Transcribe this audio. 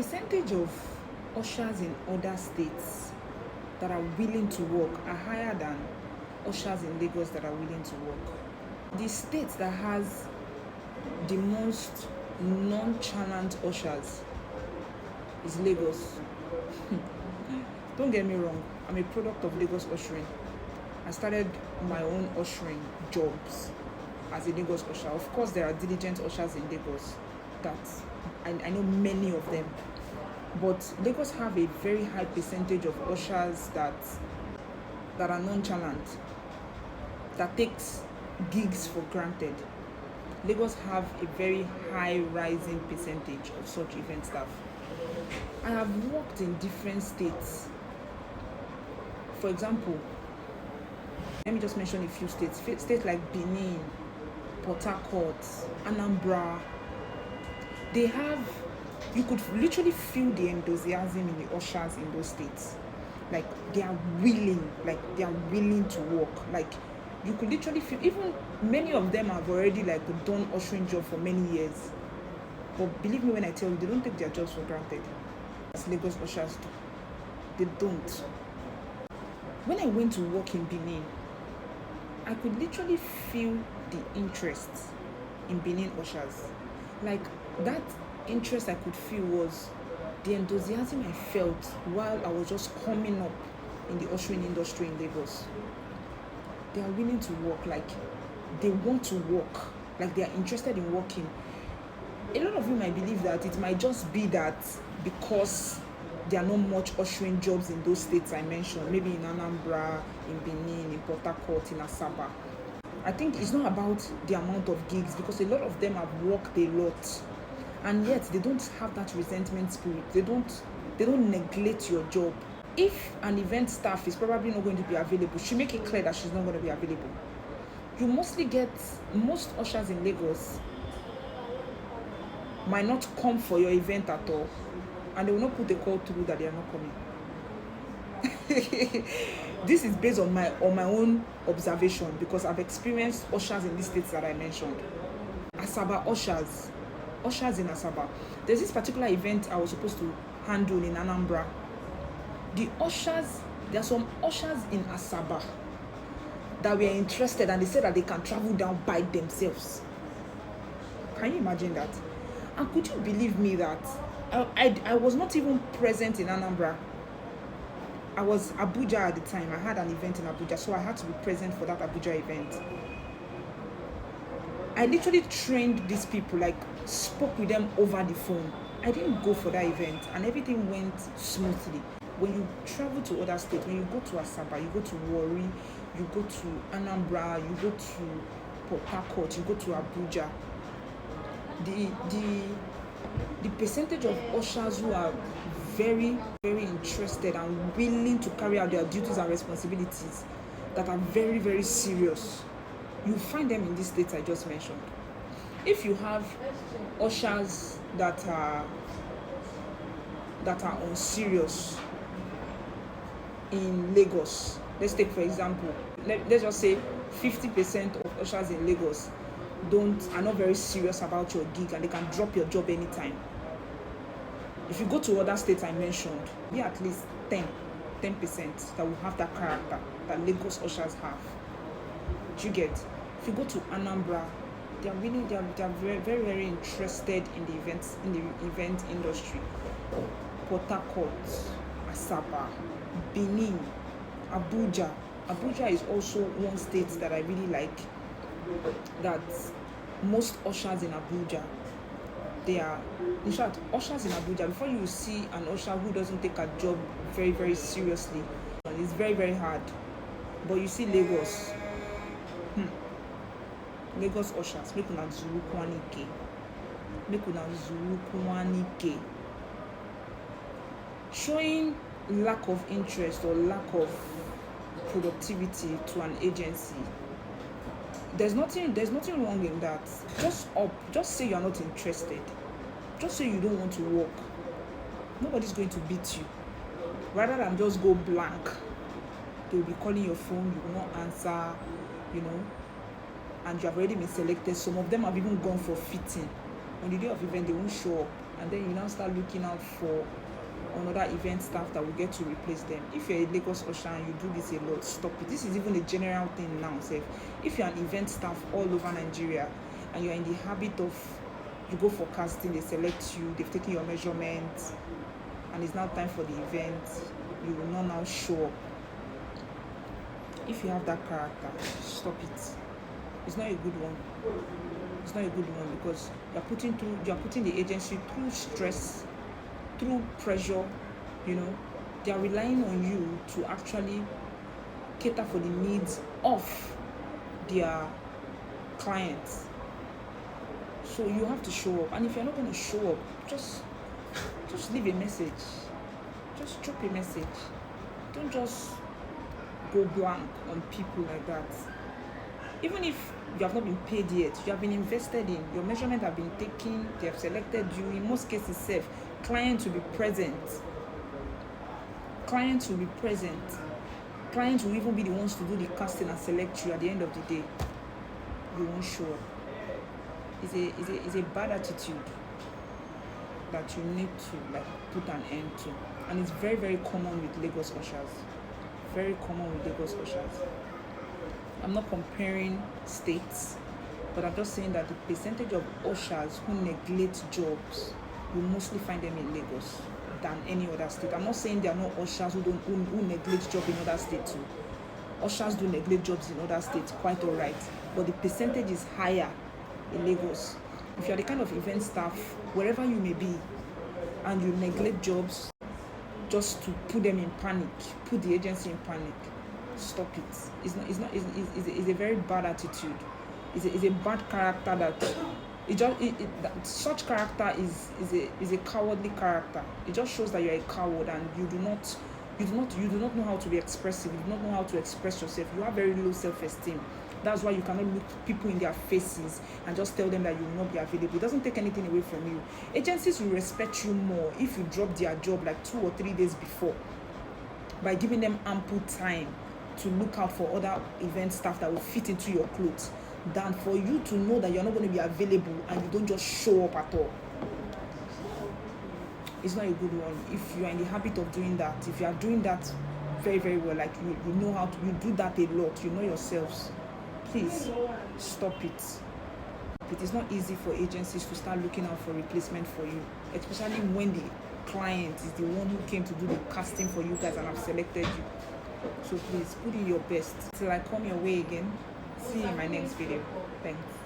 percentage of ushers in other states that are willing to work are higher than ushers in Lagos that are willing to work. The state that has the most nonchalant ushers is Lagos. Don't get me wrong, I'm a product of Lagos ushering. I started my own ushering jobs as a Lagos usher. Of course, there are diligent ushers in Lagos that I know many of them. But Lagos have a very high percentage of ushers that are nonchalant, that takes gigs for granted. Lagos have a very high rising percentage of such event staff. I have worked in different states. For example, let me just mention a few states. States like Benin, Port Harcourt, Anambra. They have, you could literally feel the enthusiasm in the ushers in those states. Like they are willing to work. Like you could literally feel, even many of them have already like done ushering job for many years. But believe me when I tell you, they don't take their jobs for granted as Lagos ushers do. They don't. When I went to work in Benin, I could literally feel the interest in Benin ushers. Like that interest I could feel was the enthusiasm I felt while I was just coming up in the ushering industry in Lagos. They are willing to work, like they want to work, like they are interested in working. A lot of you might believe that it might just be that because there are not much ushering jobs in those states I mentioned, maybe in Anambra, in Benin, in Port Harcourt, in Asaba. I think it's not about the amount of gigs, because a lot of them have worked a lot, and yet they don't have that resentment spirit. They don't neglect your job. If an event staff is probably not going to be available, she make it clear that she's not going to be available. You mostly get, most ushers in Lagos might not come for your event at all, and they will not put a call through that they are not coming. This is based on my own observation, because I've experienced ushers in these states that I mentioned. Asaba ushers in Asaba. There's this particular event I was supposed to handle in Anambra. There are some ushers in Asaba that were interested, and they said that they can travel down by themselves. Can you imagine that? And could you believe me that I was not even present in Anambra? I was Abuja at the time. I had an event in Abuja, so I had to be present for that Abuja event. I literally trained these people, like spoke with them over the phone. I didn't go for that event, and everything went smoothly. When you travel to other states, when you go to Asaba, you go to Warri, you go to Anambra, you go to Port Harcourt, you go to Abuja, the percentage of ushers who are very, very interested and willing to carry out their duties and responsibilities, that are very, very serious, you find them in these states I just mentioned. If you have ushers that are unserious in Lagos, let's take for example, let's just say 50% of ushers in Lagos are not very serious about your gig, and they can drop your job anytime. If you go to other states I mentioned, be at least 10% that will have that character that Lagos ushers have. Do you get? If you go to Anambra, they are very, very, very interested in the event industry. Port Harcourt, Asaba, Benin, Abuja. Abuja is also one state that I really like. That most ushers in Abuja, in fact, ushers in Abuja, before you see an usher who doesn't take a job very, very seriously, it's very, very hard. But you see Lagos, Lagos ushers, make una zuru kwanike. Showing lack of interest or lack of productivity to an agency, there's nothing wrong in that. Just say you're not interested. Just say you don't want to work. Nobody's going to beat you. Rather than just go blank, they'll be calling your phone, you will not answer, and you have already been selected. Some of them have even gone for fitting. On the day of event, they won't show up. and then you now start looking out for another event staff that will get to replace them. If you're a Lagos usher and you do this a lot, stop it. This is even a general thing now, sef. If you're an event staff all over Nigeria and you're in the habit of, you go for casting, they select you, they've taken your measurements, and it's now time for the event, you will not now show up. If you have that character, stop it. It's not a good one. It's not a good one, because you're putting the agency through stress, through pressure. They are relying on you to actually cater for the needs of their clients. So you have to show up, and if you're not going to show up, just leave a message. Just drop a message. Don't just go blank on people like that. Even if you have not been paid yet, you have been invested in, your measurements have been taken, they have selected you. In most cases, clients will be present. Clients will even be the ones to do the casting and select you. At the end of the day, you won't show up. It's a bad attitude that you need to put an end to. And it's very, very common with Lagos ushers. Very common with Lagos ushers. I'm not comparing states, but I'm just saying that the percentage of ushers who neglect jobs, you mostly find them in Lagos than any other state. I'm not saying there are no ushers who neglect jobs in other states too. Ushers do neglect jobs in other states, quite all right, but the percentage is higher in Lagos. If you're the kind of event staff, wherever you may be, and you neglect jobs just to put them in panic, put the agency in panic, stop it. It's a very bad attitude. It's a bad character that such character is a cowardly character. It just shows that you're a coward and you do not know how to be expressive. You do not know how to express yourself. You have very low self-esteem. That's why you cannot look people in their faces and just tell them that you will not be available. It doesn't take anything away from you. Agencies will respect you more if you drop their job 2 or 3 days before, by giving them ample time to look out for other event staff that will fit into your clothes, than for you to know that you're not going to be available and you don't just show up at all. It's not a good one. If you are in the habit of doing that, if you are doing that very, very well, you know how to, you do that a lot, you know yourselves, please stop it. It is not easy for agencies to start looking out for replacement for you, especially when the client is the one who came to do the casting for you guys and have selected you. So please put in your best. Till I come your way again. See you in my next video. Thanks.